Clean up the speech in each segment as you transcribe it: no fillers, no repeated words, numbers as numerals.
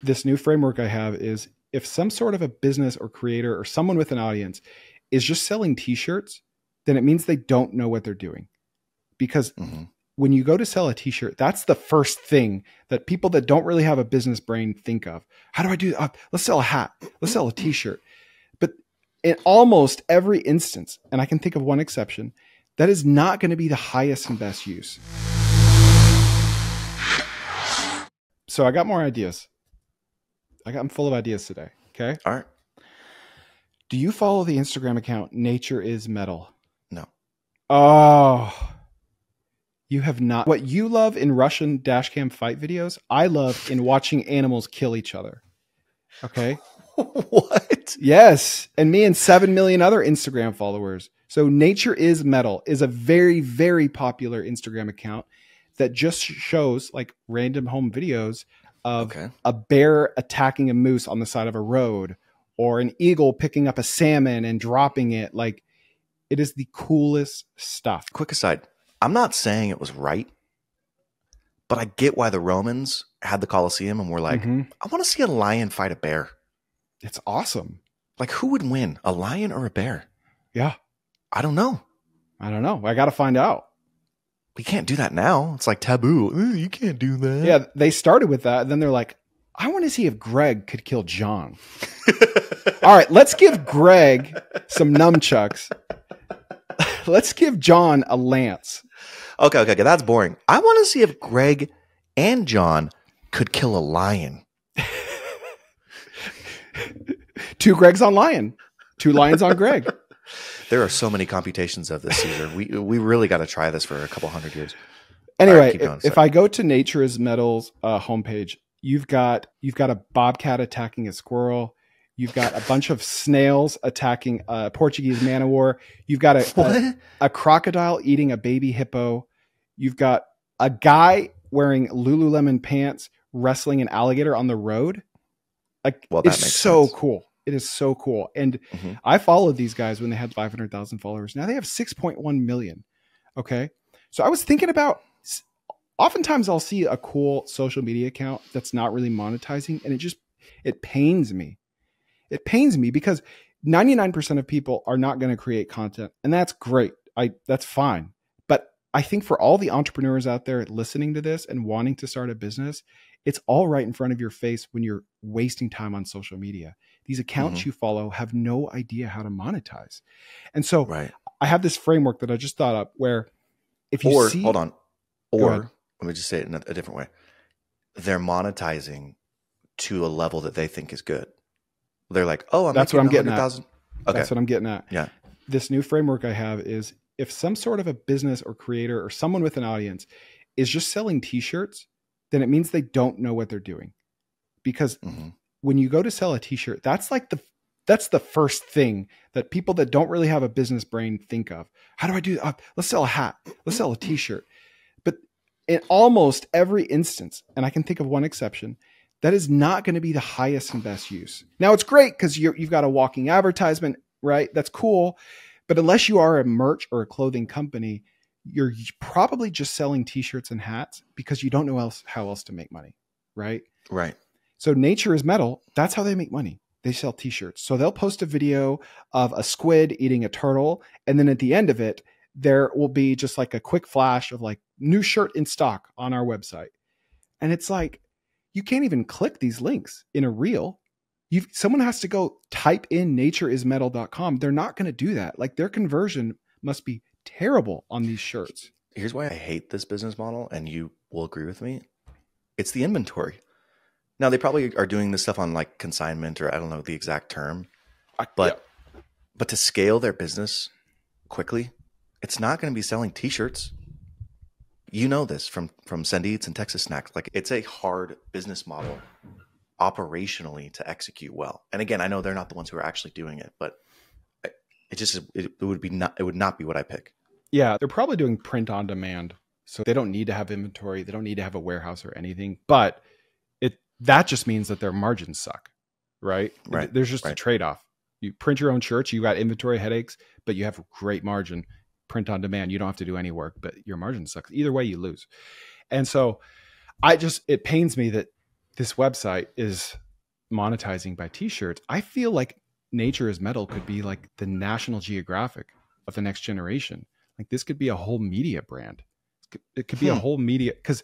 This new framework I have is if some sort of a business or creator or someone with an audience is just selling t-shirts, then it means they don't know what they're doing. Because when you go to sell a t-shirt, that's the first thing that people that don't really have a business brain think of. How do I do that? Let's sell a hat. Let's sell a t-shirt. But in almost every instance, and I can think of one exception, that is not going to be the highest and best use. So I got more ideas. I'm full of ideas today. Okay. All right. Do you follow the Instagram account Nature is Metal? No. Oh, you have not. What you love in Russian dashcam fight videos, I love in watching animals kill each other. Okay. What? Yes. And me and 7 million other Instagram followers. So Nature is Metal is a very, very popular Instagram account that just shows like random home videos of a bear attacking a moose on the side of a road, or an eagle picking up a salmon and dropping it. Like, it is the coolest stuff. Quick aside. I'm not saying it was right, but I get why the Romans had the Colosseum and were like, I want to see a lion fight a bear. It's awesome. Like, who would win, a lion or a bear? Yeah. I don't know. I got to find out. We can't do that now. It's like taboo. Ooh, you can't do that. Yeah, they started with that. And then they're like, I want to see if Greg could kill John. All right, let's give Greg some nunchucks. Let's give John a lance. Okay. That's boring. I want to see if Greg and John could kill a lion. 2 Gregs on lion. 2 lions on Greg. There are so many computations of this, Caesar. We really got to try this for a couple hundred years. Anyway, right, if I go to Nature is Metal's homepage, you've got a bobcat attacking a squirrel. You've got a bunch of snails attacking a Portuguese man o' war. You've got a crocodile eating a baby hippo. You've got a guy wearing Lululemon pants wrestling an alligator on the road. Like, well, it's so cool. It is so cool. And I followed these guys when they had 500,000 followers. Now they have 6.1 million. Okay. So I was thinking about, oftentimes I'll see a cool social media account that's not really monetizing, and it pains me. It pains me because 99% of people are not going to create content, and that's great. That's fine. But I think for all the entrepreneurs out there listening to this and wanting to start a business, it's all right in front of your face when you're wasting time on social media. These accounts you follow have no idea how to monetize. And so I have this framework that I just thought up where if you hold on, let me just say it in a different way. They're monetizing to a level that they think is good. They're like, oh, that's what I'm getting at. Okay. That's what I'm getting at. Yeah. This new framework I have is if some sort of a business or creator or someone with an audience is just selling t-shirts, then it means they don't know what they're doing. Because when you go to sell a t-shirt, that's the first thing that people that don't really have a business brain think of. How do I do that? Let's sell a hat. Let's sell a t-shirt. But in almost every instance, and I can think of one exception, that is not going to be the highest and best use. Now, it's great because you've got a walking advertisement, right? That's cool. But unless you are a merch or a clothing company, you're probably just selling t-shirts and hats because you don't know how else to make money, right? Right. So Nature is Metal, that's how they make money. They sell t-shirts. So they'll post a video of a squid eating a turtle. And then at the end of it, there will be just like a quick flash of like new shirt in stock on our website. And it's like, you can't even click these links in a reel. Someone has to go type in natureismetal.com. They're not going to do that. Like, their conversion must be terrible on these shirts. Here's why I hate this business model, and you will agree with me. It's the inventory. Now, they probably are doing this stuff on like consignment, or I don't know the exact term, but to scale their business quickly, it's not going to be selling t-shirts. You know this from Send Eats and Texas Snacks. Like, it's a hard business model operationally to execute well. And again, I know they're not the ones who are actually doing it, but it would not be what I pick. Yeah, they're probably doing print on demand. So they don't need to have inventory. They don't need to have a warehouse or anything, but that just means that their margins suck, right? Right. There's just a trade-off. You print your own shirts, you got inventory headaches, but you have a great margin. Print on demand, you don't have to do any work, but your margin sucks. Either way, you lose. And so it pains me that this website is monetizing by t-shirts. I feel like Nature is Metal could be like the National Geographic of the next generation. Like this could be a whole media brand. It could be a whole media, because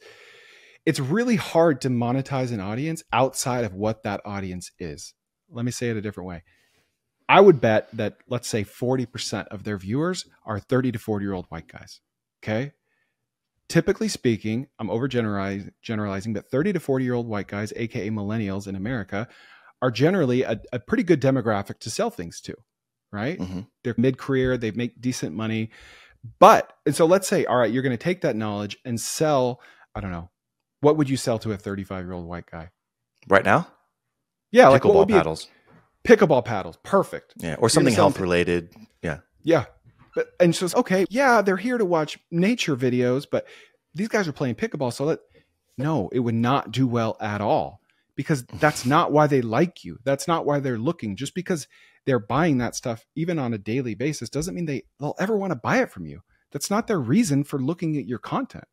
it's really hard to monetize an audience outside of what that audience is. Let me say it a different way. I would bet that, let's say 40% of their viewers are 30 to 40-year-old white guys. Okay. Typically speaking, I'm overgeneralizing, but 30 to 40-year-old white guys, AKA millennials in America, are generally a pretty good demographic to sell things to, right? Mm-hmm. They're mid-career, they make decent money. And so let's say, all right, you're going to take that knowledge and sell, I don't know, what would you sell to a 35-year-old white guy? Right now? Yeah. Pickleball like what would be paddles. Pickleball paddles. Perfect. Yeah. Or something health related. Yeah. Yeah. And so, okay, yeah, they're here to watch nature videos, but these guys are playing pickleball. So no, it would not do well at all, because that's not why they like you. That's not why they're looking. Just because they're buying that stuff, even on a daily basis, doesn't mean they'll ever want to buy it from you. That's not their reason for looking at your content,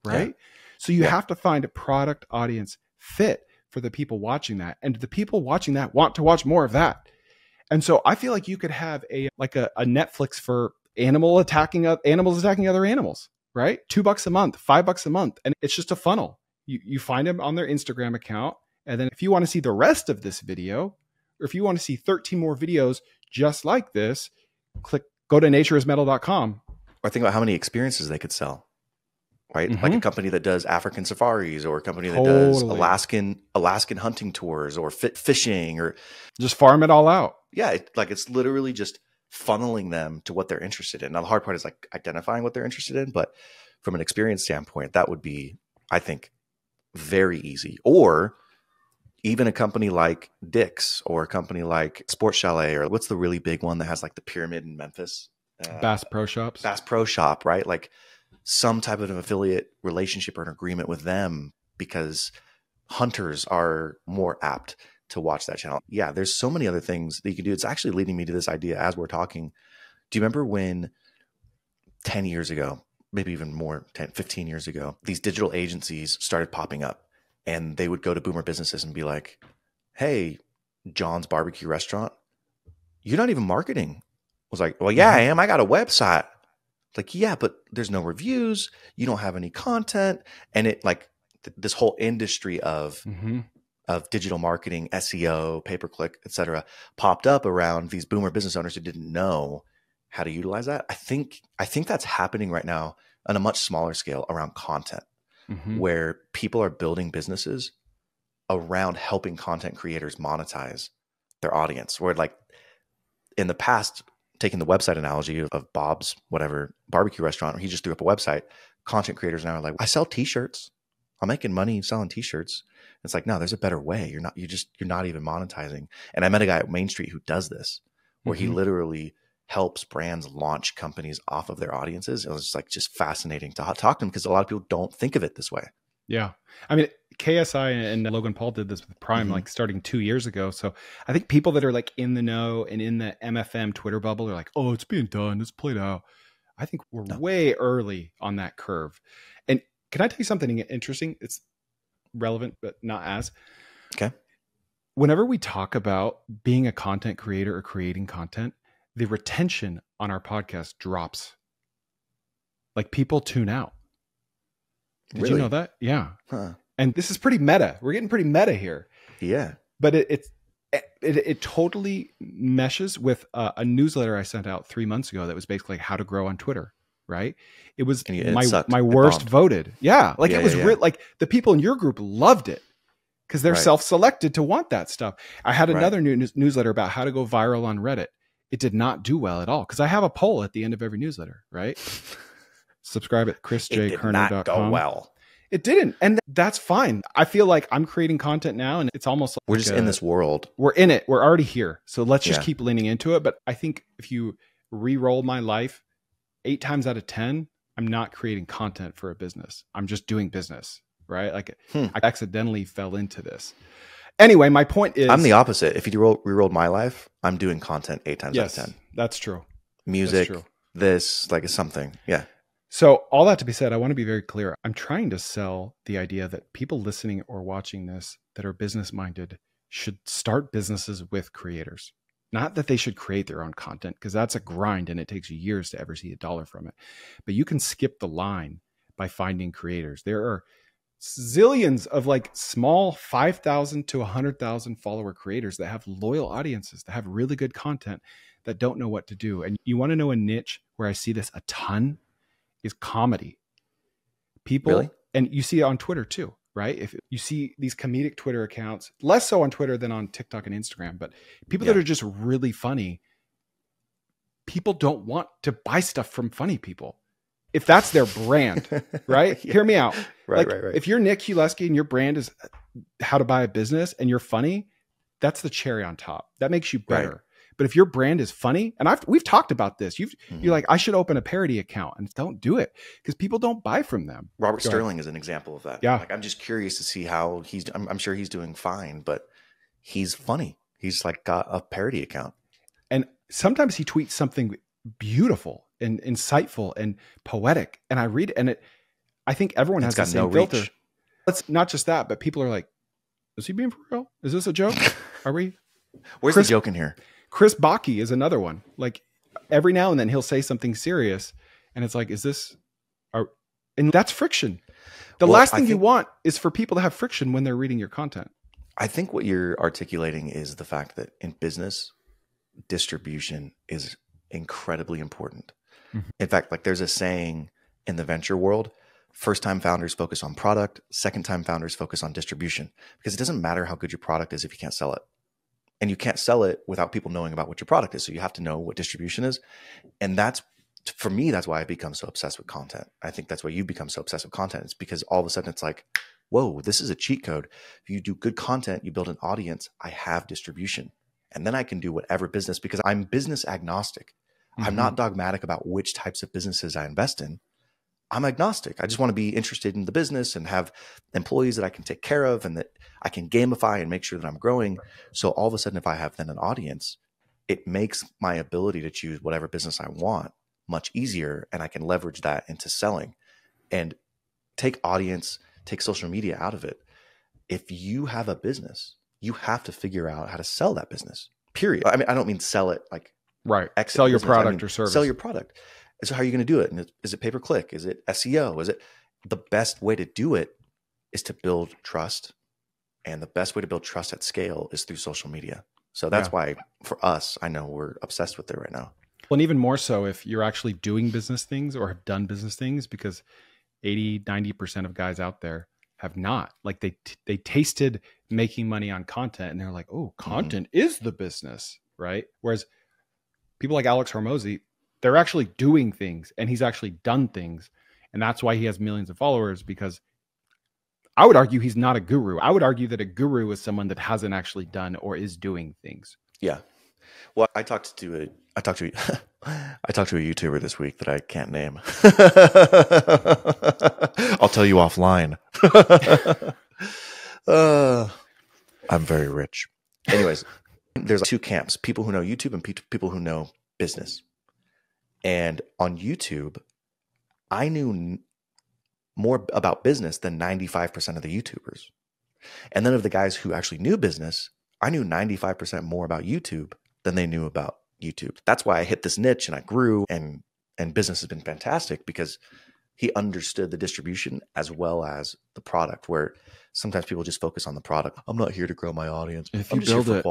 right? Yeah. So you have to find a product audience fit for the people watching that. And the people watching that want to watch more of that. And so I feel like you could have a Netflix for animals attacking other animals, right? $2 a month, $5 a month. And it's just a funnel. You find them on their Instagram account. And then if you want to see the rest of this video, or if you want to see 13 more videos just like this, go to natureismetal.com. Or think about how many experiences they could sell, right? Mm-hmm. Like a company that does African safaris, or a company that does Alaskan hunting tours, or fishing, or just farm it all out. Yeah. It's literally just funneling them to what they're interested in. Now, the hard part is like identifying what they're interested in, but from an experience standpoint, that would be, I think, very easy. Or even a company like Dick's, or a company like Sports Chalet, or what's the really big one that has like the pyramid in Memphis? Bass Pro Shops. Bass Pro Shop, right? Like some type of an affiliate relationship or an agreement with them, because hunters are more apt to watch that channel. Yeah, there's so many other things that you can do. It's actually leading me to this idea as we're talking. Do you remember when 10 years ago, maybe even more, 10, 15 years ago, these digital agencies started popping up, and they would go to boomer businesses and be like, hey, John's Barbecue Restaurant, you're not even marketing. I was like, well, yeah, I am. I got a website. Like, yeah, but there's no reviews. You don't have any content. And it like this whole industry of digital marketing, SEO, pay-per-click, et cetera, popped up around these boomer business owners who didn't know how to utilize that. I think that's happening right now on a much smaller scale around content, where people are building businesses around helping content creators monetize their audience. Where like in the past, taking the website analogy of Bob's whatever barbecue restaurant, where he just threw up a website, content creators now are like, I sell t-shirts. I'm making money selling t-shirts. It's like, no, there's a better way. You're not even monetizing. And I met a guy at Main Street who does this, where he literally helps brands launch companies off of their audiences. It was like just fascinating to talk to him, because a lot of people don't think of it this way. Yeah. I mean, KSI and Logan Paul did this with Prime, like starting 2 years ago. So I think people that are like in the know and in the MFM Twitter bubble are like, oh, it's being done. It's played out. I think we're way early on that curve. And can I tell you something interesting? It's relevant, but not as. Okay. Whenever we talk about being a content creator or creating content, the retention on our podcast drops. Like people tune out. Did you know that? Yeah. Huh. And this is pretty meta. We're getting pretty meta here. Yeah. But it totally meshes with a newsletter I sent out 3 months ago that was basically like how to grow on Twitter. Right. It was my worst voted. Yeah. Like it was like the people in your group loved it because they're self-selected to want that stuff. I had another newsletter about how to go viral on Reddit. It did not do well at all, because I have a poll at the end of every newsletter, right? Subscribe at chrisjkerner.com. It did not go well. It didn't. And that's fine. I feel like I'm creating content now, and it's almost like we're just in this world. We're in it. We're already here. So let's just keep leaning into it. But I think if you re-roll my life 8 times out of 10, I'm not creating content for a business. I'm just doing business, right? Like I accidentally fell into this. Anyway, my point is, I'm the opposite. If you re-rolled my life, I'm doing content 8 times out of 10. That's true. Music, this, like it's something. Yeah. So all that to be said, I want to be very clear. I'm trying to sell the idea that people listening or watching this that are business minded should start businesses with creators. Not that they should create their own content, because that's a grind and it takes years to ever see $1 from it. But you can skip the line by finding creators. There are zillions of like small 5,000 to 100,000 follower creators that have loyal audiences, that have really good content, that don't know what to do. And you want to know a niche where I see this a ton is comedy. People, really? And you see it on Twitter too, right? If you see these comedic Twitter accounts, less so on Twitter than on TikTok and Instagram, but people that are just really funny, people don't want to buy stuff from funny people. If that's their brand, right? Hear me out. Right. If you're Nick Hulesky and your brand is how to buy a business and you're funny, that's the cherry on top. That makes you better. Right. But if your brand is funny, and we've talked about this, you're like, I should open a parody account, and don't do it because people don't buy from them. Robert Sterling is an example of that. Yeah. Like, I'm just curious to see how I'm sure he's doing fine, but he's funny. He's like got a parody account. And sometimes he tweets something beautiful and insightful and poetic. And I read it, and I think everyone has the same filter. It's not just that, but people are like, is he being for real? Is this a joke? Are we? Where's the joke in here? Chris Baki is another one. Like every now and then he'll say something serious and it's like, is this, and that's friction. The last thing you want is for people to have friction when they're reading your content. I think what you're articulating is the fact that in business, distribution is incredibly important. Mm-hmm. In fact, like there's a saying in the venture world, first time founders focus on product, second time founders focus on distribution, because it doesn't matter how good your product is if you can't sell it. And you can't sell it without people knowing about what your product is. So you have to know what distribution is. And that's, for me, that's why I've become so obsessed with content. I think that's why you've become so obsessed with content. It's because all of a sudden it's like, whoa, this is a cheat code. If you do good content, you build an audience, I have distribution. And then I can do whatever business, because I'm business agnostic. Mm-hmm. I'm not dogmatic about which types of businesses I invest in. I'm agnostic. I just want to be interested in the business and have employees that I can take care of and that I can gamify and make sure that I'm growing. So all of a sudden, if I have then an audience, it makes my ability to choose whatever business I want much easier. And I can leverage that into selling and take audience, take social media out of it. If you have a business, you have to figure out how to sell that business, period. I mean, I don't mean sell it like sell your product or service. Sell your product. So how are you going to do it? And is it pay-per-click? Is it SEO? Is it the best way to do it is to build trust. And the best way to build trust at scale is through social media. So that's why for us, I know we're obsessed with it right now. Well, and even more so if you're actually doing business things or have done business things, because 80-90% of guys out there have not. Like they tasted making money on content and they're like, oh, content is the business, right? Whereas people like Alex Hormozy, they're actually doing things and he's actually done things. And that's why he has millions of followers, because I would argue he's not a guru. I would argue that a guru is someone that hasn't actually done or is doing things. Yeah. Well, I talked to a YouTuber this week that I can't name. I'll tell you offline. I'm very rich. Anyways, there's two camps, people who know YouTube and people who know business. And on YouTube, I knew more about business than 95% of the YouTubers. And then of the guys who actually knew business, I knew 95% more about YouTube than they knew about YouTube. That's why I hit this niche and I grew, and business has been fantastic because he understood the distribution as well as the product, where sometimes people just focus on the product. I'm not here to grow my audience. If you build it,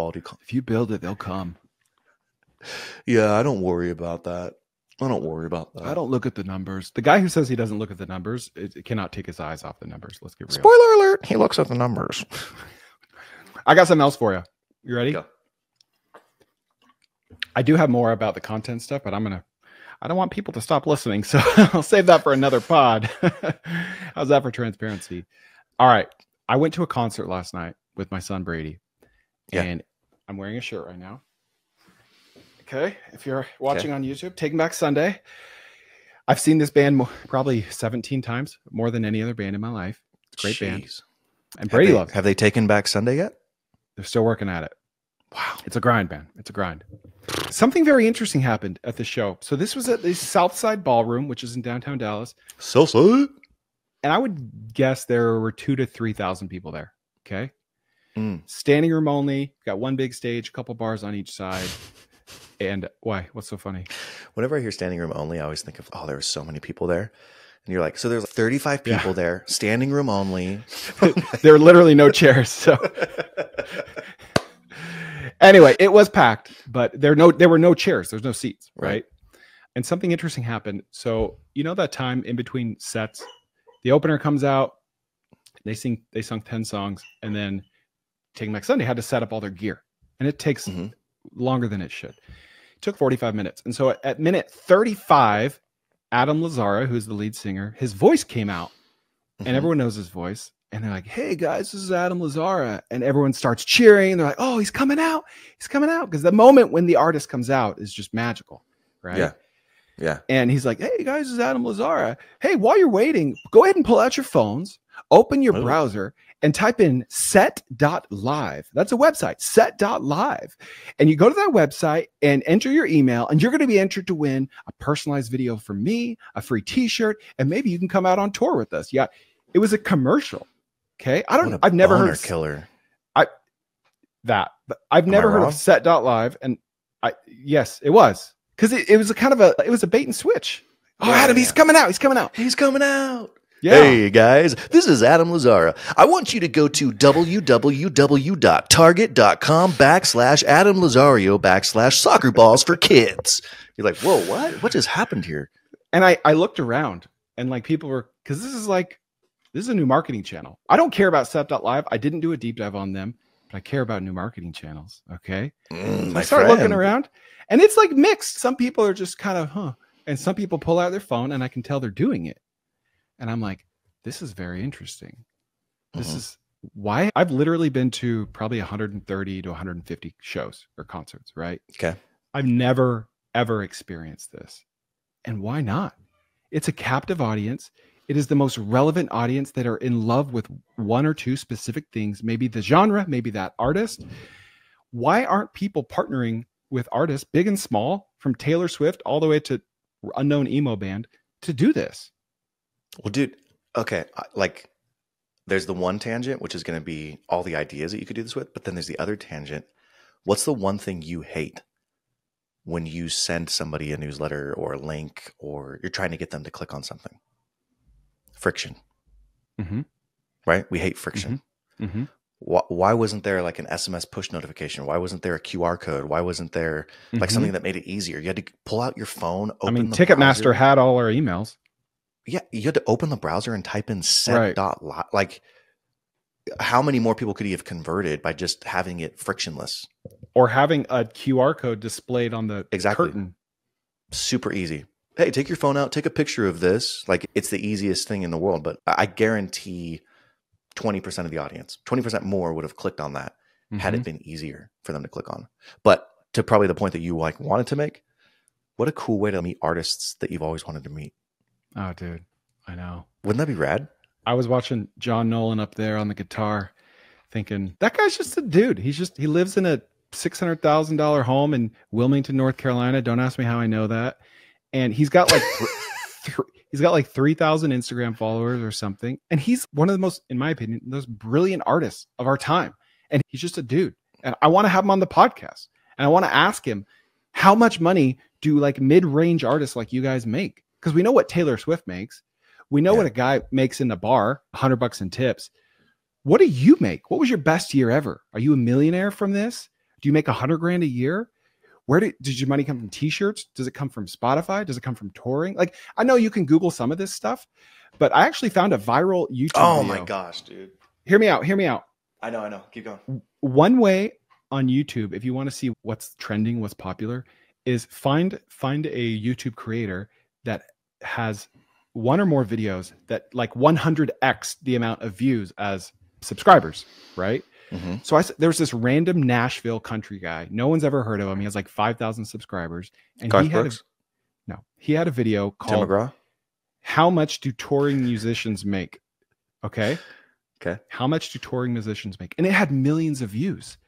if you build it, they'll come. Yeah, I don't worry about that. I don't worry about that. I don't look at the numbers. The guy who says he doesn't look at the numbers, it cannot take his eyes off the numbers. Let's get real. Spoiler alert. He looks at the numbers. I got something else for you. You ready? Go. I do have more about the content stuff, but I don't want people to stop listening. So I'll save that for another pod. How's that for transparency? All right. I went to a concert last night with my son, Brady, and I'm wearing a shirt right now. Okay. If you're watching on YouTube, Taking Back Sunday. I've seen this band probably 17 times, more than any other band in my life. It's a great band. And Brady loves it. Have they taken back Sunday yet? They're still working at it. Wow. It's a grind, man. It's a grind. something very interesting happened at the show. So this was at the Southside Ballroom, which is in downtown Dallas. Southside. And I would guess there were 2,000 to 3,000 people there. Okay. Standing room only. Got one big stage, a couple bars on each side. And why? What's so funny? Whenever I hear standing room only, I always think of, there were so many people there. And you're like, so there's 35 people there, standing room only. There are literally no chairs. So anyway, it was packed, but there were no chairs. There's no seats, right? And something interesting happened. So that time in between sets, the opener comes out, they sung 10 songs, and then Taking Back Sunday had to set up all their gear. And it takes longer than it should. It took 45 minutes. And so at minute 35, Adam Lazzara, who's the lead singer, his voice came out, and everyone knows his voice. And they're like, "Hey guys, this is Adam Lazzara." And everyone starts cheering. And they're like, "Oh, he's coming out. He's coming out." Because the moment when the artist comes out is just magical. Right. Yeah. Yeah. And he's like, "Hey guys, this is Adam Lazzara. Hey, while you're waiting, go ahead and pull out your phones, open your browser, and type in set.live. That's a website, set.live. And you go to that website and enter your email, and you're going to be entered to win a personalized video from me, a free t-shirt, and maybe you can come out on tour with us." Yeah. It was a commercial. Okay. I've never heard of killer. I've never heard of set.live. And yes, it was. Because it was a bait and switch. Oh, Adam, he's coming out. He's coming out. He's coming out. Yeah. Hey guys, this is Adam Lazzara. I want you to go to www.target.com/Adam Lazzario/soccer balls for kids. You're like, whoa, what? What just happened here? And I looked around, and like people were, because this is a new marketing channel. I don't care about set.live. I didn't do a deep dive on them, but I care about new marketing channels. Okay. So I started looking around, and it's like mixed. Some people are just kind of, and some people pull out their phone, and I can tell they're doing it. And I'm like, this is very interesting. This is why I've literally been to probably 130 to 150 shows or concerts, right? Okay. I've never, ever experienced this. And why not? It's a captive audience. It is the most relevant audience that are in love with one or two specific things, maybe the genre, maybe that artist. Why aren't people partnering with artists, big and small, from Taylor Swift all the way to unknown emo band, to do this? Well, dude, okay, like there's the one tangent, which is going to be all the ideas that you could do this with, but then there's the other tangent. What's the one thing you hate when you send somebody a newsletter or a link, or you're trying to get them to click on something? Friction. Right? We hate friction. Why wasn't there like an SMS push notification? Why wasn't there a QR code? Why wasn't there like something that made it easier? You had to pull out your phone, open the Ticketmaster browser. Had all our emails. Yeah, you had to open the browser and type in set.live. Like, how many more people could he have converted by just having it frictionless? Or having a QR code displayed on the curtain. Super easy. Hey, take your phone out, take a picture of this. Like, it's the easiest thing in the world, but I guarantee 20% of the audience, 20% more would have clicked on that had it been easier for them to click on. But to probably the point that you wanted to make, what a cool way to meet artists that you've always wanted to meet. Oh, dude, I know. Wouldn't that be rad? I was watching John Nolan up there on the guitar thinking, that guy's just a dude. He lives in a $600,000 home in Wilmington, North Carolina. Don't ask me how I know that. And he's got like, he's got like 3,000 Instagram followers or something. And he's one of the most, in my opinion, those brilliant artists of our time. And he's just a dude. And I want to have him on the podcast. And I want to ask him, how much money do like mid-range artists like you guys make? Because we know what Taylor Swift makes. We know what a guy makes in the bar, $100 in tips. What do you make? What was your best year ever? Are you a millionaire from this? Do you make $100,000 a year? Where did your money come from? T-shirts? Does it come from Spotify? Does it come from touring? Like, I know you can Google some of this stuff, but I actually found a viral YouTube video. My gosh, dude. Hear me out. I know. Keep going. One way on YouTube, if you want to see what's trending, what's popular, is find a YouTube creator that has one or more videos that like 100x the amount of views as subscribers, right? So there's this random Nashville country guy. No one's ever heard of him. He has like 5,000 subscribers. And he had a video called How Much Do Touring Musicians Make? Okay. How much do touring musicians make? And it had millions of views.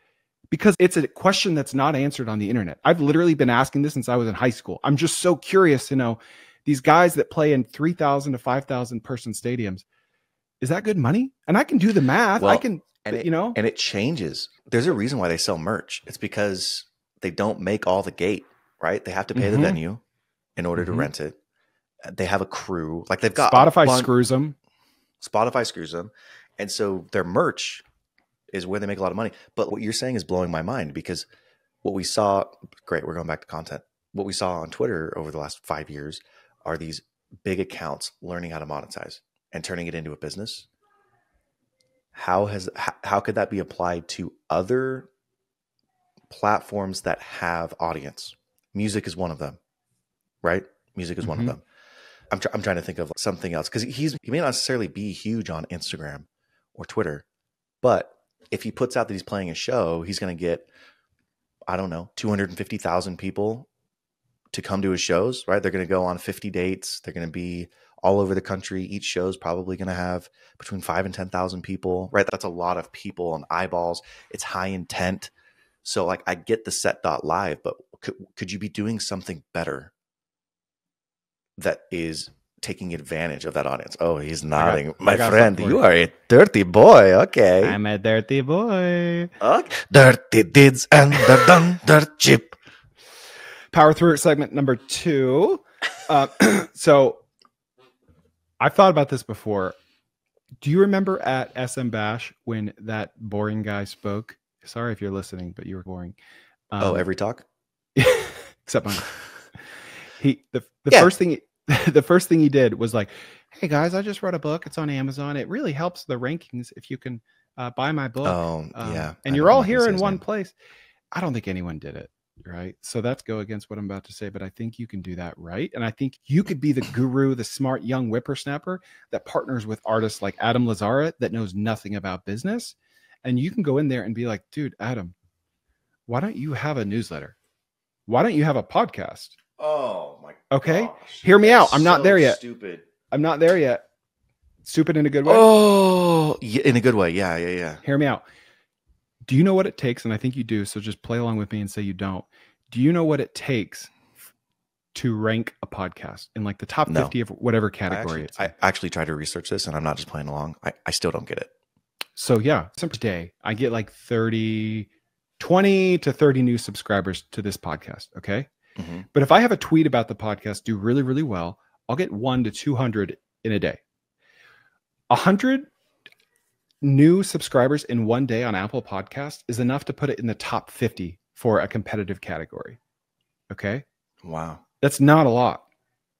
because it's a question that's not answered on the internet. I've literally been asking this since I was in high school. I'm just so curious to know these guys that play in 3,000 to 5,000 person stadiums. Is that good money? And I can do the math. Well, I can, and it changes. There's a reason why they sell merch. It's because they don't make all the gate, right? They have to pay the venue in order to rent it. They have a crew. Like they've got Spotify screws them. Spotify screws them. And so their merch is where they make a lot of money. But what you're saying is blowing my mind, because what we saw, great, we're going back to content. What we saw on Twitter over the last 5 years are these big accounts learning how to monetize and turning it into a business. How could that be applied to other platforms that have audience? Music is one of them, right? Music is one of them. I'm trying to think of something else, because he may not necessarily be huge on Instagram or Twitter, but if he puts out that he's playing a show, he's going to get, I don't know, 250,000 people to come to his shows, right? They're going to go on 50 dates. They're going to be all over the country. Each show is probably going to have between 5,000 and 10,000 people, right? That's a lot of people and eyeballs. It's high intent. So like, I get the set.live, but could you be doing something better that is taking advantage of that audience? Oh, he's nodding. My friend, you are a dirty boy. Okay. I'm a dirty boy. Okay. Dirty deeds and they're done dirt cheap. Power through it, segment number 2. So I've thought about this before. Do you remember at SM Bash when that boring guy spoke? Sorry if you're listening, but you were boring. Every talk? Except mine. The first thing he did was like, hey guys, I just wrote a book. It's on Amazon. It really helps the rankings if you can buy my book. And you're all here in one place. I don't think anyone did it, right? So that's go against what I'm about to say, but I think you can do that right. And I think you could be the guru, the smart young whippersnapper that partners with artists like Adam Lazara that knows nothing about business. And you can go in there and be like, dude, Adam, why don't you have a newsletter? Why don't you have a podcast? Oh my Okay. gosh. Hear me out. I'm not So there yet. Stupid. I'm not there yet. Stupid in a good way. Oh, yeah, in a good way. Yeah. Hear me out. Do you know what it takes? And I think you do. So just play along with me and say you don't. Do you know what it takes to rank a podcast in like the top 50 of whatever category it's in? I actually tried to research this, and I'm not just playing along. I still don't get it. So yeah, some day I get like 20 to 30 new subscribers to this podcast. Okay. But if I have a tweet about the podcast do really, really well, I'll get 100 to 200 in a day. 100 new subscribers in one day on Apple Podcasts is enough to put it in the top 50 for a competitive category. Okay. Wow. That's not a lot.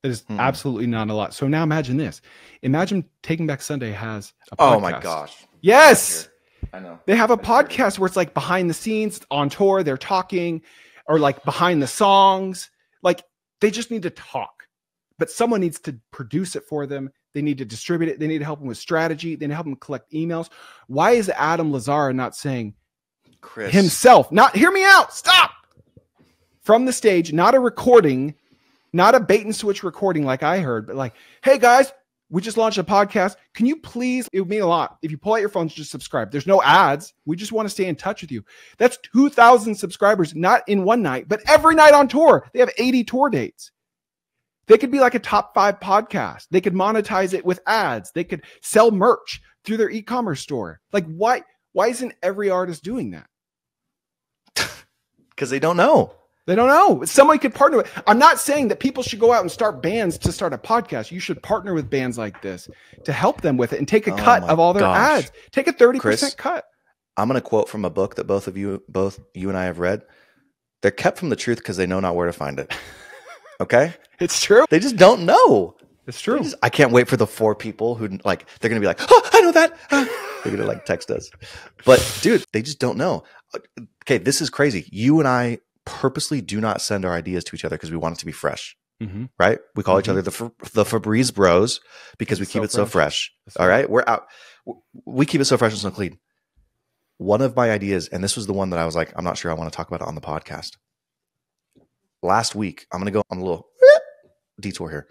That is absolutely not a lot. So now imagine this. Imagine Taking Back Sunday has a podcast. Oh my gosh. Yes. I know. They have a podcast where it's like behind the scenes on tour. They're talking, or like behind the songs. Like they just need to talk, but someone needs to produce it for them. They need to distribute it. They need to help them with strategy. They need to help them collect emails. Why is Adam Lazara not saying Chris himself? Not hear me out. Stop. From the stage, not a recording, not a bait and switch recording like I heard, but like, hey guys, we just launched a podcast. Can you please, it would mean a lot if you pull out your phones, just subscribe. There's no ads. We just want to stay in touch with you. That's 2,000 subscribers, not in one night, but every night on tour. They have 80 tour dates. They could be like a top 5 podcast. They could monetize it with ads. They could sell merch through their e-commerce store. Like why isn't every artist doing that? Because they don't know. They don't know. Someone could partner with. I'm not saying that people should go out and start bands to start a podcast. You should partner with bands like this to help them with it and take a cut of all their ads. Take a 30% cut. I'm going to quote from a book that both you and I have read. They're kept from the truth because they know not where to find it. Okay? It's true. They just don't know. It's true. I can't wait for the 4 people who like, they're going to be like, oh, I know that. They're going to like text us. But dude, they just don't know. Okay, this is crazy. You and I purposely do not send our ideas to each other because we want it to be fresh, right? We call each other the Febreze Bros because we keep it so fresh. All right, we're out. We keep it so fresh and so clean. One of my ideas, and this was the one that I was like, I'm not sure I want to talk about it on the podcast. Last week, I'm going to go on a little detour here.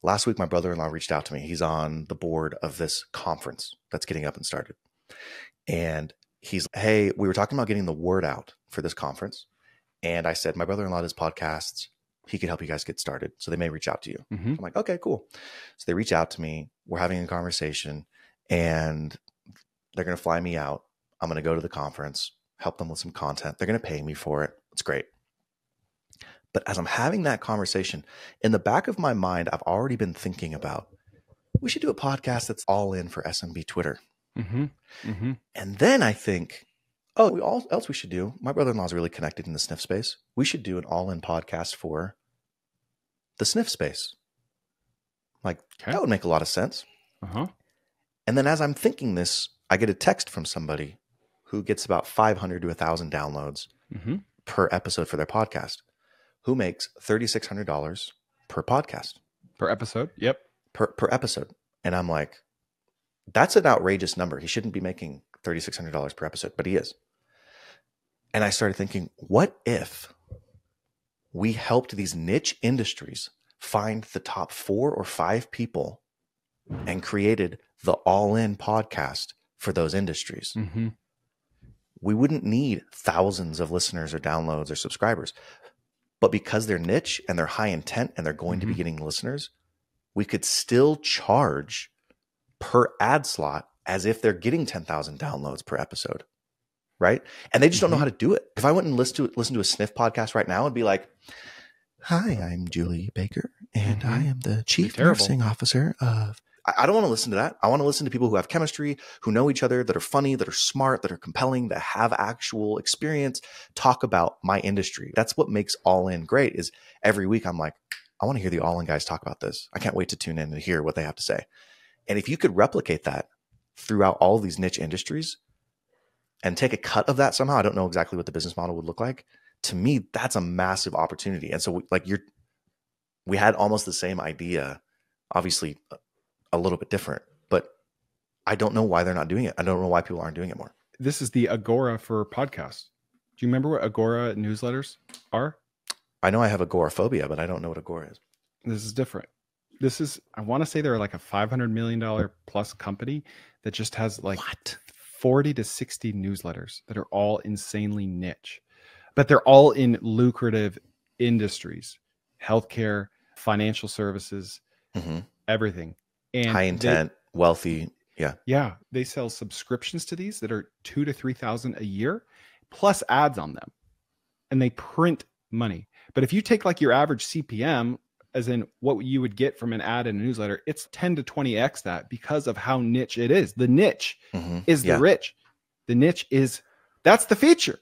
Last week, my brother-in-law reached out to me. He's on the board of this conference that's getting up and started, and He's, hey, we were talking about getting the word out for this conference. And I said, my brother-in-law does podcasts. He could help you guys get started. So they may reach out to you. Mm-hmm. I'm like, okay, cool. So they reach out to me. We're having a conversation and they're going to fly me out. I'm going to go to the conference, help them with some content. They're going to pay me for it. It's great. But as I'm having that conversation, in the back of my mind, I've already been thinking about, we should do a podcast that's all in for SMB Twitter. Mm-hmm. Mm-hmm. And then I think, oh, all else we should do, my brother-in-law is really connected in the sniff space. We should do an all-in podcast for the sniff space. Like, that would make a lot of sense. Uh-huh. And then as I'm thinking this, I get a text from somebody who gets about 500 to 1,000 downloads per episode for their podcast, who makes $3,600 per podcast. Per episode? Yep. Per episode. And I'm like, that's an outrageous number. He shouldn't be making $3,600 per episode, but he is. And I started thinking, what if we helped these niche industries find the top 4 or 5 people and created the all-in podcast for those industries? Mm-hmm. We wouldn't need thousands of listeners or downloads or subscribers. But because they're niche and they're high intent and they're going to be getting listeners, we could still charge per ad slot as if they're getting 10,000 downloads per episode. Right. And they just don't know how to do it. If I went and listen to a sniff podcast right now, it'd be like, hi, I'm Julie Baker and I am the chief nursing officer of. I don't want to listen to that. I want to listen to people who have chemistry, who know each other, that are funny, that are smart, that are compelling, that have actual experience, talk about my industry. That's what makes All In great, is every week I'm like, I want to hear the All In guys talk about this. I can't wait to tune in and hear what they have to say. And if you could replicate that throughout all these niche industries and take a cut of that somehow, I don't know exactly what the business model would look like. To me, that's a massive opportunity. And so we had almost the same idea, obviously a little bit different, but I don't know why they're not doing it. I don't know why people aren't doing it more. This is the Agora for podcasts. Do you remember what Agora newsletters are? I know I have agoraphobia, but I don't know what Agora is. This is different. This is, I want to say they're like a $500 million plus company that just has like 40 to 60 newsletters that are all insanely niche, but they're all in lucrative industries, healthcare, financial services, everything. And high intent, wealthy. Yeah. Yeah. They sell subscriptions to these that are $2,000 to $3,000 a year plus ads on them, and they print money. But if you take like your average CPM, as in what you would get from an ad in a newsletter, it's 10 to 20x that, because of how niche it is. The niche is the rich. The niche is, that's the feature.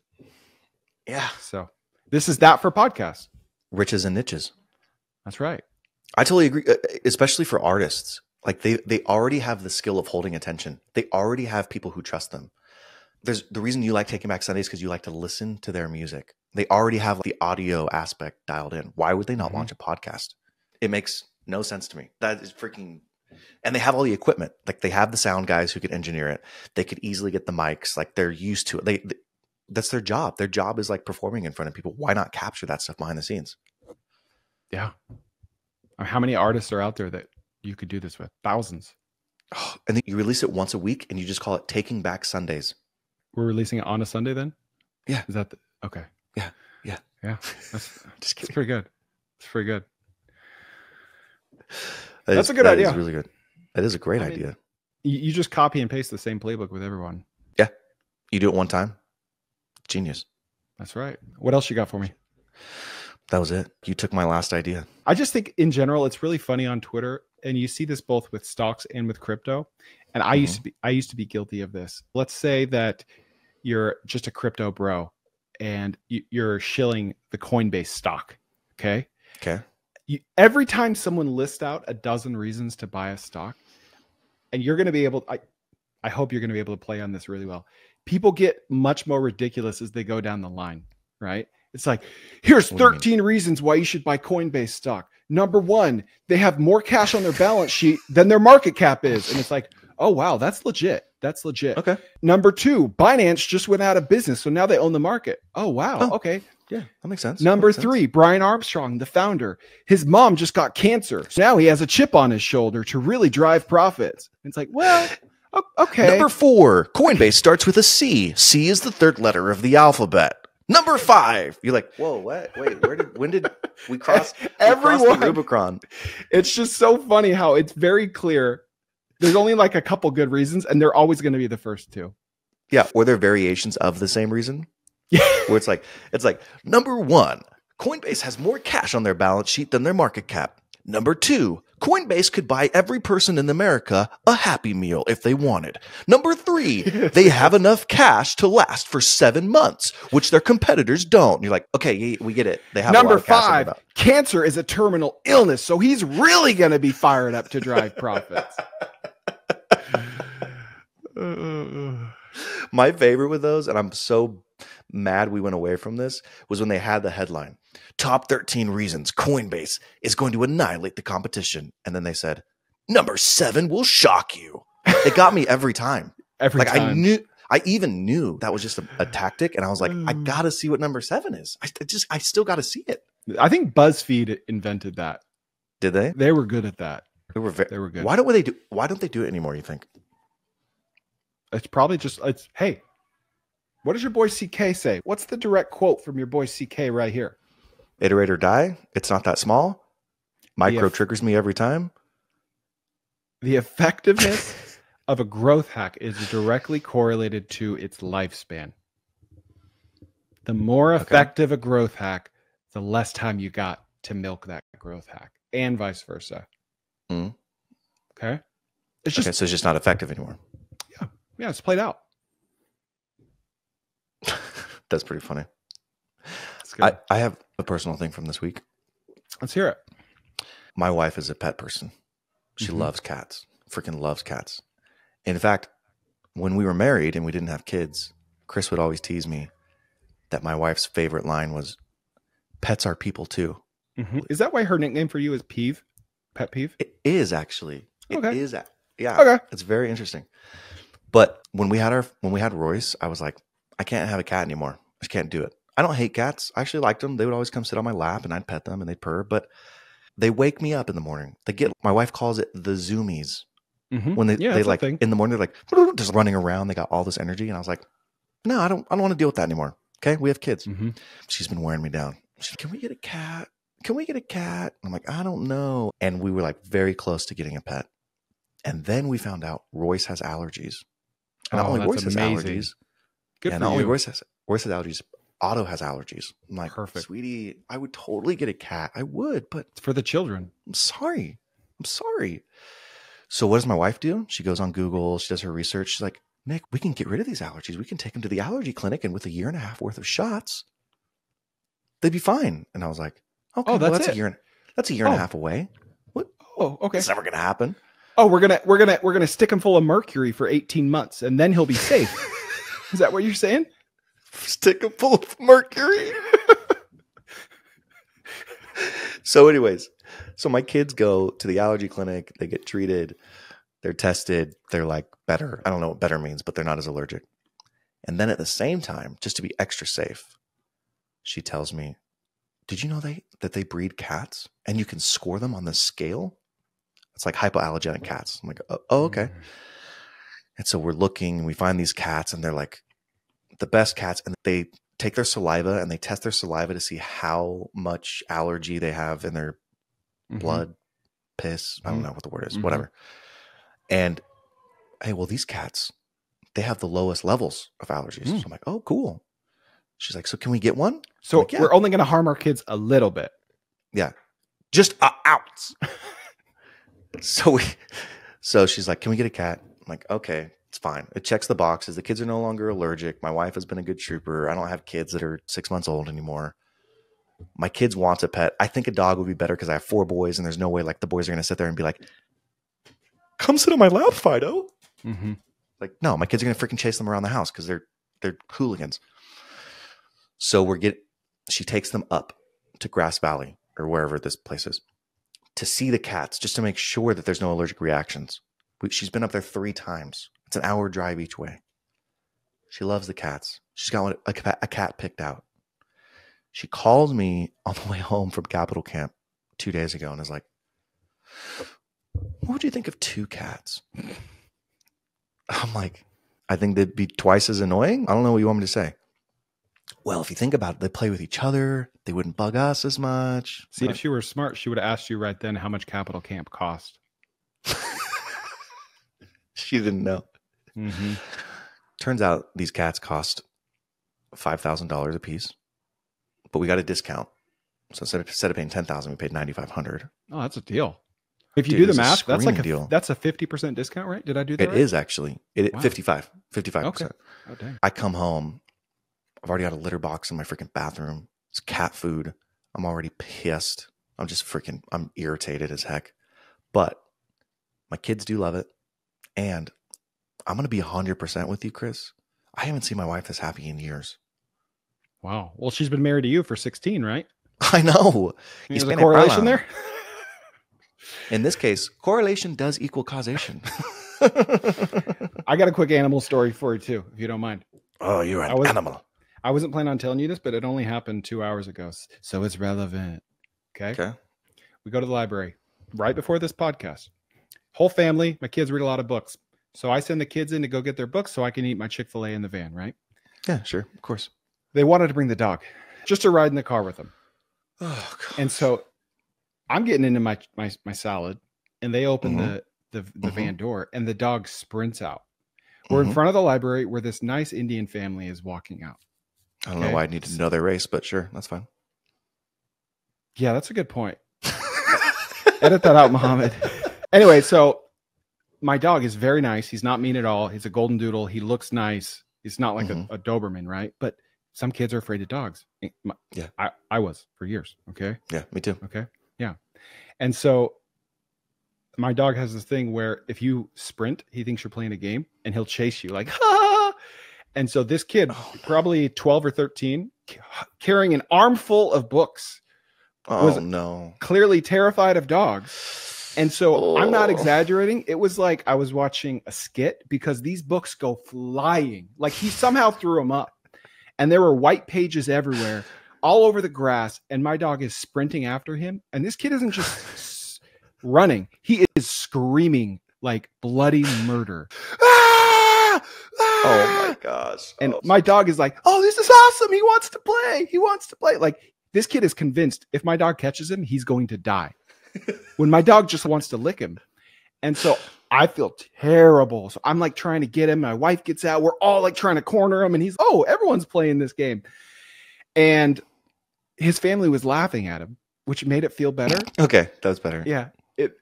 Yeah. So this is that for podcasts. Riches and niches. That's right. I totally agree. Especially for artists. Like they already have the skill of holding attention. They already have people who trust them. There's the reason you like Taking Back Sundays, because you like to listen to their music. They already have the audio aspect dialed in. Why would they not launch a podcast? It makes no sense to me. That is freaking, and they have all the equipment. Like they have the sound guys who could engineer it. They could easily get the mics. Like they're used to it. That's their job. Their job is like performing in front of people. Why not capture that stuff behind the scenes? Yeah. How many artists are out there that you could do this with? Thousands. Oh, and then you release it once a week and you just call it Taking Back Sundays. We're releasing it on a Sunday then? Yeah. Is that okay? Yeah. Yeah. Yeah. That's pretty good. It's pretty good. That's a good idea. That is really good. That is a great idea. You just copy and paste the same playbook with everyone. Yeah. You do it one time. Genius. That's right. What else you got for me? That was it. You took my last idea. I just think in general, it's really funny on Twitter, and you see this both with stocks and with crypto. And I used to be guilty of this. Let's say that you're just a crypto bro and you're shilling the Coinbase stock. Okay. Okay. Every time someone lists out a dozen reasons to buy a stock, and you're going to be able, I hope you're going to be able to play on this really well. People get much more ridiculous as they go down the line, right? It's like, here's 13 reasons why you should buy Coinbase stock. Number 1, they have more cash on their balance sheet than their market cap is. And it's like, oh, wow, that's legit. That's legit. Okay. Number 2, Binance just went out of business, so now they own the market. Oh, wow. Oh, okay. Yeah, that makes sense. Number 3, Brian Armstrong, the founder. His mom just got cancer. So now he has a chip on his shoulder to really drive profits. It's like, well, Okay. Number 4, Coinbase starts with a C. C is the third letter of the alphabet. Number 5. You're like, whoa, what? Wait, when did we cross the Rubicon? It's just so funny how it's very clear. There's only like a couple good reasons, and they're always going to be the first two. Yeah, or they're variations of the same reason. Where it's like number 1, Coinbase has more cash on their balance sheet than their market cap. Number 2, Coinbase could buy every person in America a Happy Meal if they wanted. Number 3, they have enough cash to last for 7 months, which their competitors don't. And you're like, okay, we get it. They have Number a lot of cash. Number 5, cancer is a terminal illness, so he's really going to be fired up to drive profits. My favorite with those, and I'm so mad we went away from this, was when they had the headline, Top 13 Reasons Coinbase is going to annihilate the competition. And then they said, Number 7 will shock you. It got me every time. Every time. I even knew that was just a tactic. And I was like, I got to see what number 7 is. I still got to see it. I think BuzzFeed invented that. Did they? They were good at that. They were good. Why don't they do it anymore, you think? It's probably just, hey, what does your boy CK say? What's the direct quote from your boy CK right here? Iterate or die. It's not that small. Micro triggers me every time. The effectiveness of a growth hack is directly correlated to its lifespan. The more effective a growth hack, the less time you got to milk that growth hack, and vice versa. Mm. Okay? So it's just not effective anymore. Yeah, it's played out. That's pretty funny. I have a personal thing from this week. Let's hear it. My wife is a pet person. She loves cats. Freaking loves cats. In fact, when we were married and we didn't have kids, Chris would always tease me that my wife's favorite line was, pets are people too. Mm-hmm. Is that why her nickname for you is Peeve? Pet Peeve? It is actually. Okay. It is. Yeah. Okay. It's very interesting. But when we had Royce, I was like, I can't have a cat anymore. I just can't do it. I don't hate cats. I actually liked them. They would always come sit on my lap and I'd pet them and they'd purr, but they wake me up in the morning. My wife calls it the zoomies. Mm-hmm. When they like in the morning, they're like just running around. They got all this energy. And I was like, no, I don't want to deal with that anymore. Okay. We have kids. Mm-hmm. She's been wearing me down. She's like, can we get a cat? Can we get a cat? I'm like, I don't know. And we were like very close to getting a pet. And then we found out Royce has allergies. And not only Royce has allergies. Good for not you. only Royce has allergies, Otto has allergies. I'm like, perfect. Sweetie, I would totally get a cat. I would, but it's for the children. I'm sorry. So what does my wife do? She goes on Google. She does her research. She's like, Nick, we can get rid of these allergies. We can take them to the allergy clinic. And with 1.5 years worth of shots, they'd be fine. And I was like, okay, that's a year. That's 1.5 years away. What? Oh, okay. It's never going to happen. Oh, we're gonna stick him full of mercury for 18 months, and then he'll be safe. Is that what you're saying? Stick him full of mercury. So, anyways, my kids go to the allergy clinic. They get treated. They're tested. They're like better. I don't know what better means, but they're not as allergic. And then at the same time, just to be extra safe, she tells me, "Did you know that they breed cats and you can score them on the scale? It's like hypoallergenic cats." I'm like, oh, okay. And so we're looking and we find these cats and they're like the best cats. And they take their saliva and they test their saliva to see how much allergy they have in their blood, piss. I don't know what the word is, whatever. And hey, well, these cats, they have the lowest levels of allergies. So I'm like, oh, cool. She's like, so can we get one? So like, yeah. We're only going to harm our kids a little bit. Yeah. Just an ounce. So she's like, can we get a cat? I'm like, okay, it's fine. It checks the boxes. The kids are no longer allergic. My wife has been a good trooper. I don't have kids that are 6 months old anymore. My kids want a pet. I think a dog would be better because I have 4 boys and there's no way like the boys are going to sit there and be like, come sit on my lap, Fido. Mm-hmm. Like, no, my kids are going to freaking chase them around the house because they're hooligans. So she takes them up to Grass Valley or wherever this place is to see the cats, just to make sure that there's no allergic reactions. She's been up there 3 times. It's an hour drive each way. She loves the cats. She's got a cat picked out. She called me on the way home from Capital Camp 2 days ago and is like, what would you think of 2 cats? I'm like, I think they'd be twice as annoying. I don't know what you want me to say. Well, if you think about it, they play with each other. They wouldn't bug us as much. See, if she were smart, she would have asked you right then how much Capital Camp cost. She didn't know. Mm-hmm. Turns out these cats cost $5,000 a piece, but we got a discount. So instead of paying $10,000, we paid $9,500. Oh, that's a deal. If you do the math, that's like deal. That's a 50% discount, right? Did I do that? It right? Is actually. Wow. 55%. Okay. Oh, dang. I come home. I've already got a litter box in my freaking bathroom. It's cat food. I'm already pissed. I'm irritated as heck. But my kids do love it. And I'm going to be 100% with you, Chris. I haven't seen my wife this happy in years. Wow. Well, she's been married to you for 16, right? I know. There's a correlation there? In this case, correlation does equal causation. I got a quick animal story for you, too, if you don't mind. Oh, you're an animal. I wasn't planning on telling you this, but it only happened 2 hours ago. So it's relevant. Okay. We go to the library right before this podcast. Whole family, my kids read a lot of books. So I send the kids in to go get their books so I can eat my Chick-fil-A in the van, right? Yeah, sure. Of course. They wanted to bring the dog just to ride in the car with them. Oh, gosh. And so I'm getting into my salad, and they open the van door, and the dog sprints out. We're in front of the library where this nice Indian family is walking out. I don't know why I need to know their race, but sure, that's fine. Yeah, that's a good point. Edit that out, Muhammad. Anyway, so my dog is very nice. He's not mean at all. He's a golden doodle. He looks nice. He's not like a Doberman, right? But some kids are afraid of dogs. Yeah. I was for years. Okay. Yeah, me too. Okay. Yeah. And so my dog has this thing where if you sprint, he thinks you're playing a game and he'll chase you like, ha! And so this kid, probably 12 or 13, carrying an armful of books, was clearly terrified of dogs. And so I'm not exaggerating. It was like I was watching a skit because these books go flying. Like he somehow threw them up. And there were white pages everywhere, all over the grass. And my dog is sprinting after him. And this kid isn't just running. He is screaming like bloody murder. Oh my gosh. And my dog is like, oh, this is awesome. He wants to play. He wants to play. Like this kid is convinced if my dog catches him, he's going to die. When my dog just wants to lick him. And so I feel terrible. So I'm like trying to get him. My wife gets out. We're all like trying to corner him. And he's, everyone's playing this game. And his family was laughing at him, which made it feel better. Okay. That was better. Yeah. And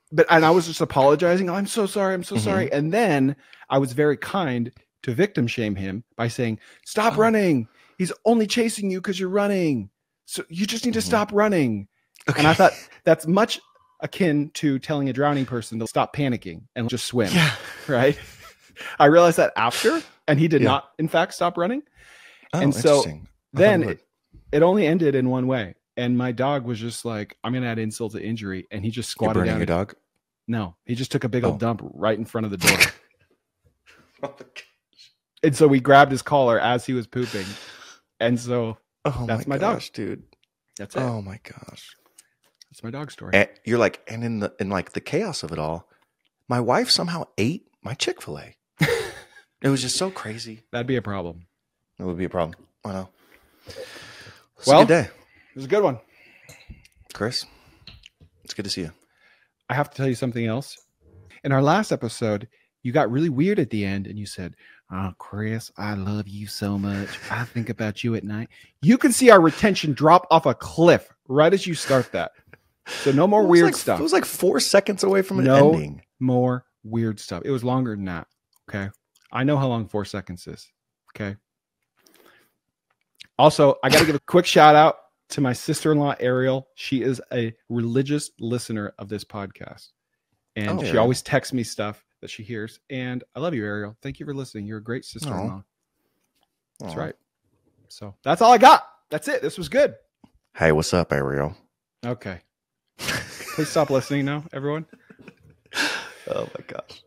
I was just apologizing. I'm so sorry. I'm so sorry. And then I was very kind to victim shame him by saying, stop running. He's only chasing you because you're running. So you just need to stop running. Okay. And I thought that's much akin to telling a drowning person to stop panicking and just swim. Yeah. Right. I realized that after, and he did not, in fact, stop running. Oh, and so then it only ended in one way. And my dog was just like, I'm going to add insult to injury. And he just squatted down. Your dog? No, he just took a big old dump right in front of the door. Oh my gosh. And so we grabbed his collar as he was pooping. And so that's my dog, dude. That's it. Oh my gosh. That's my dog story. And you're like, and in like the chaos of it all, my wife somehow ate my Chick-fil-A. It was just so crazy. That'd be a problem. It would be a problem. I know. It's a good day. It was a good one. Chris, it's good to see you. I have to tell you something else. In our last episode, you got really weird at the end and you said, oh, Chris, I love you so much. I think about you at night. You can see our retention drop off a cliff right as you start that. So no more weird stuff. It was like 4 seconds away from an ending. No more weird stuff. It was longer than that. Okay. I know how long 4 seconds is. Okay. Also, I got to give a quick shout out to my sister-in-law, Ariel. She is a religious listener of this podcast. And she always texts me stuff that she hears. And I love you, Ariel. Thank you for listening. You're a great sister-in-law. That's right. So that's all I got. That's it. This was good. Hey, what's up, Ariel? Okay. Please stop listening now, everyone. Oh my gosh.